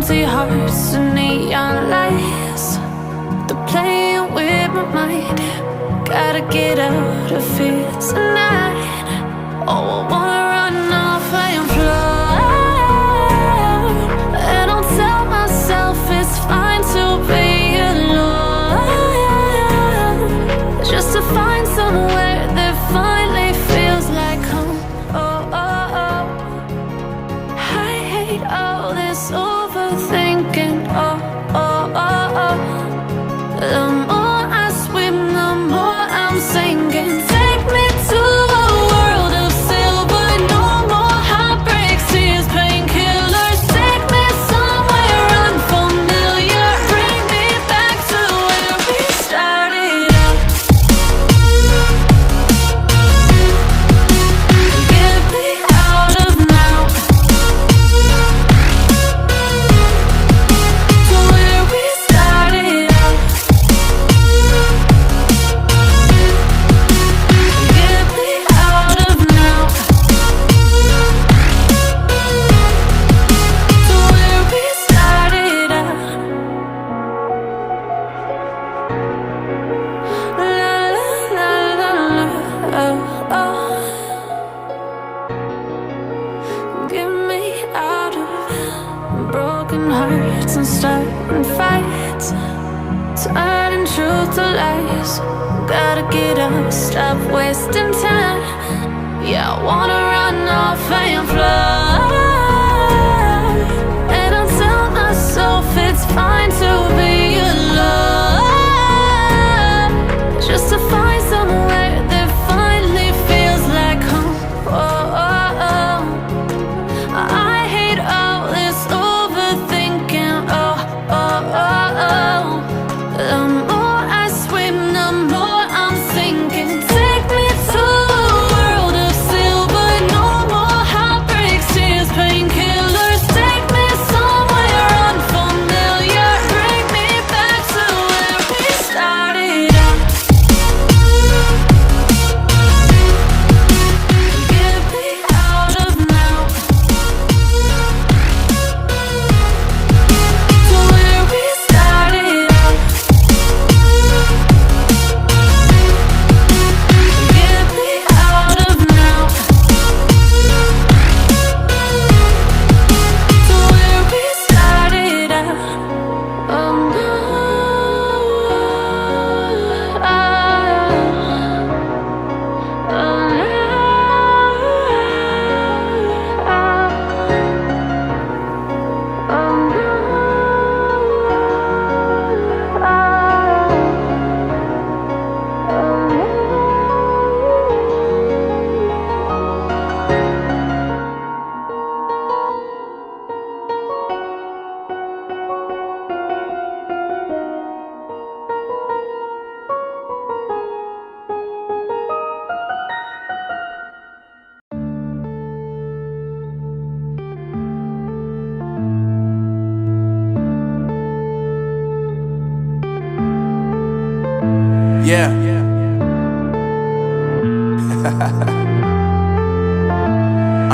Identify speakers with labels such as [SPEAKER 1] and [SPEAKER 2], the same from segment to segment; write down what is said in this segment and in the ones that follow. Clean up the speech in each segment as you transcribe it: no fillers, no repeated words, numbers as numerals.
[SPEAKER 1] empty hearts and neon lights. They're playing with my mind. Gotta get out of here tonight. Oh, I wanna run off and fly. And I'll tell myself it's fine to be alone, just to find somewhere that finally feels like home. Oh, oh, oh. I hate all this overthinking. Oh, oh, oh, oh. The more I swim, the more I'm sinking. Take me to a world of silver. No more heartbreaks, tears, painkillers. Take me somewhere unfamiliar. Bring me back to where we started out. Get me out of now, to where we started out. Get me out of now, to where we started out. La la la la la, oh, oh. Get me out of broken hearts and starting fights, turning truth to lies. Gotta get up, stop wasting time. Yeah, I wanna run off and fly. And I'll tell myself it's fine to be alone, just to find somewhere that finally feels like home. Oh, oh, oh. I hate all this overthinking. Oh, oh, oh, oh. The more I swim, the more I'm sinking. Take me to a world of silver. No more heartbreaks, tears, painkillers. Take me somewhere unfamiliar. Bring me back to where we started out. Get me out of now, to where we started out. Get me out of now, to where we started out. Oh no,
[SPEAKER 2] Yeah.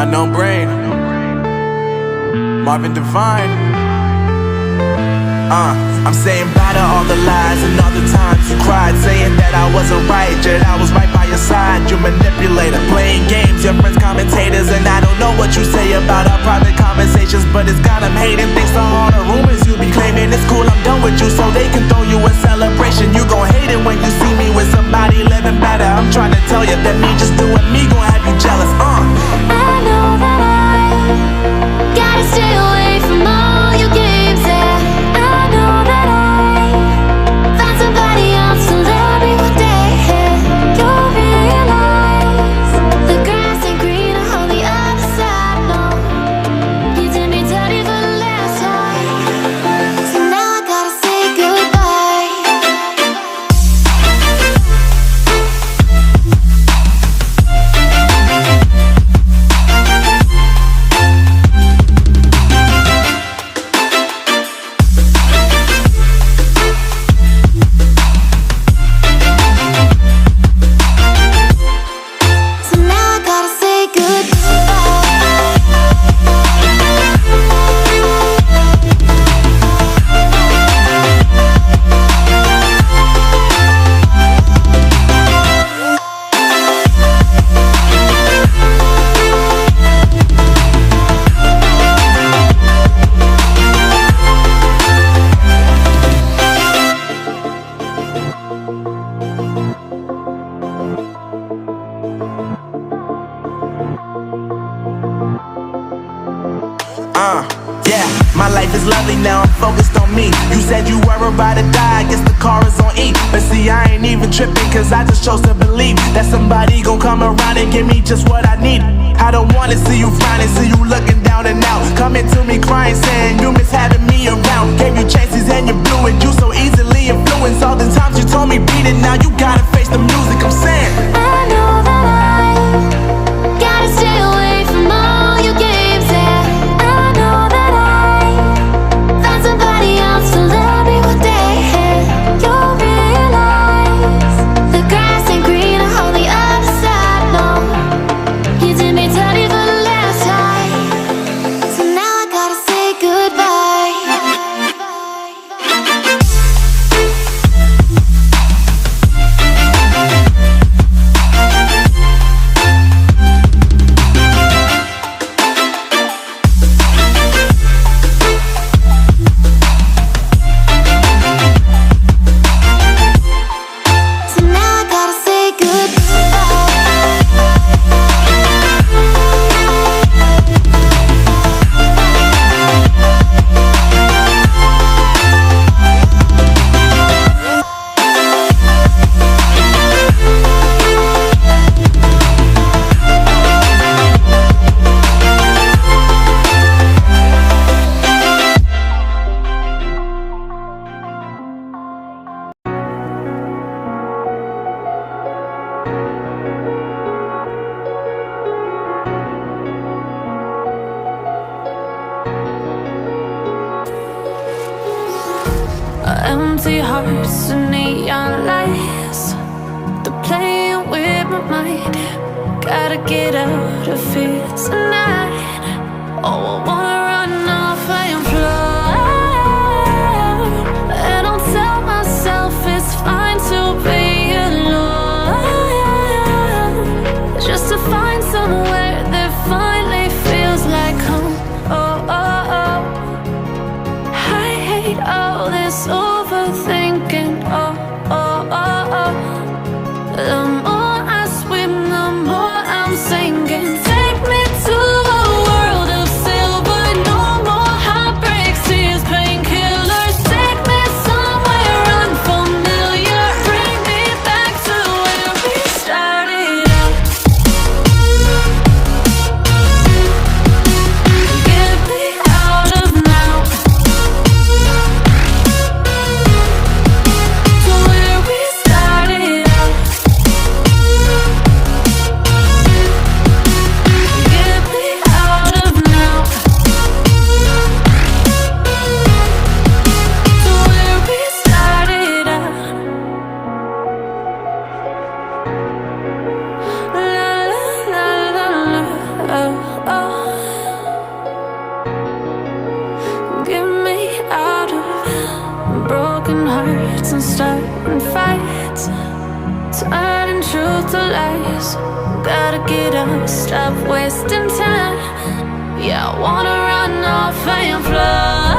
[SPEAKER 2] Unknown Brain, Marvin Devine. I'm saying bye to all the lies and all the times you cried, saying that I wasn't right, yet I was right by your side. You manipulator, playing games, your friends commentators, and I don't know what you say about our private conversations, but it's got them hating. Thanks to all the rumors you be claiming. It's cool, I'm done with you, so they can throw you a celebration. You gon' hate it when you see me with somebody living better. I'm trying to tell you that me just doing me gon' have you jealous.
[SPEAKER 1] I know that I gotta stay away from all your games, yeah. I know that I found somebody else to love me one day, yeah. You'll realize the grass ain't greener on the other side, no. You did me dirty for the last time, so now I gotta say goodbye.
[SPEAKER 2] life is lovely, now I'm focused on me. You said you were about to die, I guess the car is on E. But see, I ain't even tripping, cause I just chose to believe that somebody gon' come around and give me just what I need. I don't wanna see you frowning, see you looking down and out, coming to me crying, saying you miss having me around. Gave you chances and you blew it, you so easily influenced. All the times you told me beat it, now you gotta face the music. I'm saying
[SPEAKER 1] I know that I gotta stay away from all your games, yeah. I know that I found somebody else to love me one day. You'll realize the grass ain't greener on the other side, no. You did me dirty for the last time, so now I gotta say goodbye. So now I gotta say empty hearts and neon lights, they're playing with my mind. Gotta get out of here tonight. Oh, I wanna run off and fly, and I'll tell myself it's fine to be alone, just to find somewhere that finally feels like home. Oh, oh, oh. I hate all this overthinking. Oh, oh, oh, oh. The more I swim, the more I'm sinking. Take me to a world of silver. No more heartbreaks, tears, painkillers. Take me somewhere unfamiliar. Bring me back to where we started out. Get me out of now, to where we started out. Get me out of now, to where we started out. La la la la la, oh, oh. Get me out of broken hearts and starting fights, turning truth to lies. Gotta get up, stop wasting time. Yeah, I wanna run off and fly.